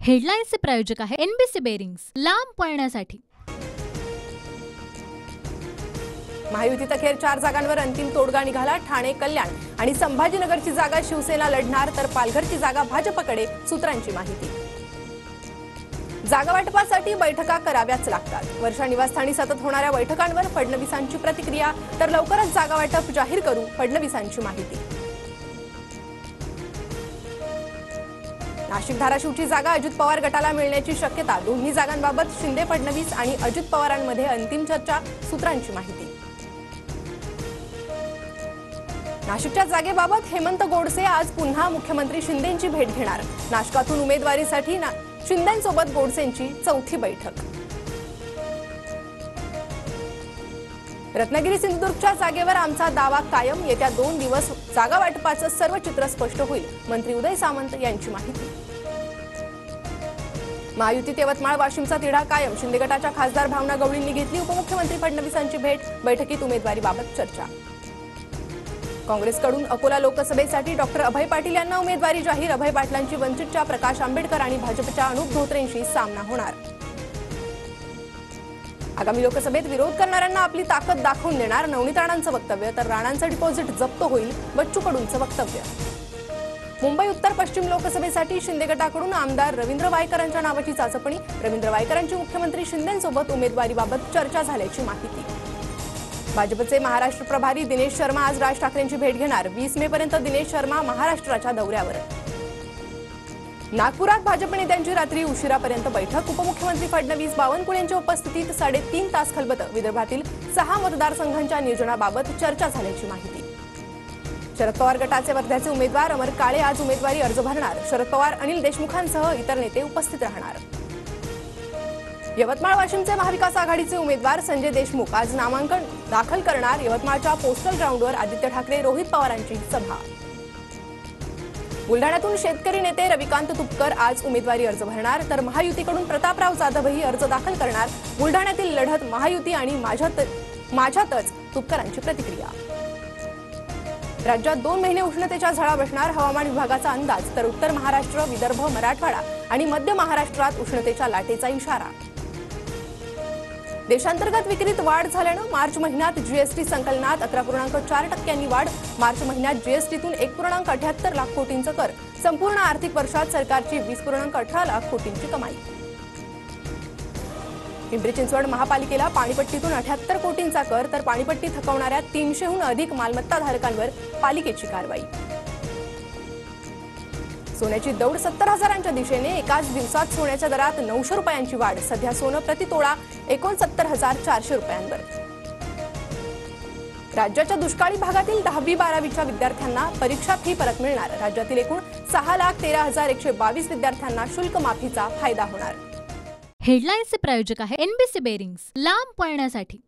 हेडलाईन्सचे प्रायोजक आहे NBC bearings, लांब पळण्यासाठी। महायुतीत अखेर 4 जागांवर अंतिम तोडगा निघाला। ठाणे, कल्याण आणि संभाजीनगरची जागा शिवसेना लढणार, तर पालघरची जागा भाजपकडे, सूत्रांची माहिती। जागा वाटपासाठी बैठका कराव्याच लागतात। वर्षा निवासस्थानी सतत होणाऱ्या बैठकांवर फडणवीसांची प्रतिक्रिया, तर लवकरच जागा वाटप जाहीर करू, फडणवीसांची माहिती। नाशिक धाराशिवची जागा अजित पवार गटाला मिळण्याची शक्यता। दोन्ही जागांबाबत शिंदे, फडणवीस आणि अजित पवारांमध्ये अंतिम चर्चा, सूत्रांची माहिती। नाशिकच्या जागेबाबत हेमंत गोडसे आज पुन्हा मुख्यमंत्री शिंदेंची भेट घेणार। नाशिकातून उमेदवारीसाठी शिंदेंसोबत गोडसेंची चौथी बैठक। रत्नागिरी सिंधुदुर्गच्या जागेवर आमचा दावा कायम। येत्या 2 दिवस जागा वाटपाचं सर्व चित्र स्पष्ट होईल, मंत्री उदय सामंत यांची माहिती। महायुतीत यवतमाळ वाशिमचा तिढा कायम। शिंदे गटाच्या खासदार भावना गवळींनी घेतली उपमुख्यमंत्री फडणवीसांची भेट। बैठकीत उमेदवारीबाबत चर्चा। काँग्रेसकडून अकोला लोकसभेसाठी डॉक्टर अभय पाटील यांना उमेदवारी जाहीर। अभय पाटलांची वंचितच्या प्रकाश आंबेडकर आणि भाजपच्या अनुप धोत्रेंशी सामना होणार। आगामी लोकसभेत विरोध करणाऱ्यांना आपली ताकद दाखवून देणार, नवनीत राणांचं वक्तव्य। तर राणांचं डिपॉझिट जप्त होईल, बच्चू कडूंचं वक्तव्य। मुंबई उत्तर पश्चिम लोकसभेसाठी शिंदे गटाकडून आमदार रवींद्र वायकरांच्या नावाची चाचपणी। रवींद्र वायकरांची मुख्यमंत्री शिंदेंसोबत उमेदवारीबाबत चर्चा झाल्याची माहिती। भाजपचे महाराष्ट्र प्रभारी दिनेश शर्मा आज राज ठाकरेंची भेट घेणार। 20 मे पर्यंत दिनेश शर्मा महाराष्ट्राच्या दौऱ्यावर। नागपुरात भाजप नेत्यांची रात्री उशिरापर्यंत बैठक। उपमुख्यमंत्री फडणवीस, बावनकुळे यांच्या उपस्थितीत 3.5 तास खलबतं। विदर्भातील 6 मतदारसंघांच्या नियोजनाबाबत चर्चा झाल्याची माहिती। शरद पवार गटाचे वर्ध्याचे उमेदवार अमर काळे आज उमेदवारी अर्ज भरणार। शरद पवार, अनिल देशमुखांसह इतर नेते उपस्थित राहणार। यवतमाळ वाशिमचे महाविकास आघाडीचे उमेदवार संजय देशमुख आज नामांकन दाखल करणार। यवतमाळच्या पोस्टल ग्राउंडवर आदित्य ठाकरे, रोहित पवारांची सभा। बुलढाण्यातून शेतकरी नेते रविकांत तुपकर आज उमेदवारी अर्ज भरणार, तर महायुतीकडून प्रतापराव जाधवही अर्ज दाखल करणार। बुलढाण्यातील लढत महायुती आणि माझ्यातच, तुपकरांची प्रतिक्रिया। राज्यात 2 महिने उष्णतेच्या झळा बसणार, हवामान विभागाचा अंदाज। तर उत्तर महाराष्ट्र, विदर्भ, मराठवाडा आणि मध्य महाराष्ट्रात उष्णतेच्या लाटेचा इशारा। देशांतर्गत विक्रीत वाढ झाल्यानं मार्च महिन्यात जीएसटी संकलनात 11.4% वाढ। मार्च महिन्यात जीएसटीतून 1.78 लाख कोटींचा कर। संपूर्ण आर्थिक वर्षात सरकारची 20.18 लाख कोटींची कमाई। पिंपरी चिंचवड महापालिकेला पाणीपट्टीतून 78 कोटींचा कर, तर पाणीपट्टी थकवणाऱ्या 300हून अधिक मालमत्ताधारकांवर पालिकेची कारवाई। सोन्याची दौड 70,000च्या दिशेने। एकाच दिवसात सोन्याच्या दरात 900 रुपयांची वाढ। सध्या सोनं प्रति तोळा 69,400 रुपयांवर। राज्याच्या दुष्काळी भागातील 10वी-12वीच्या विद्यार्थ्यांना परीक्षा फी परत मिळणार। राज्यातील एकूण 6,13,122 विद्यार्थ्यांना शुल्क माफीचा फायदा होणार। हेडलाईन्सचे प्रायोजक आहे एनबीसी बेरिंग्स, लांब पळण्यासाठी।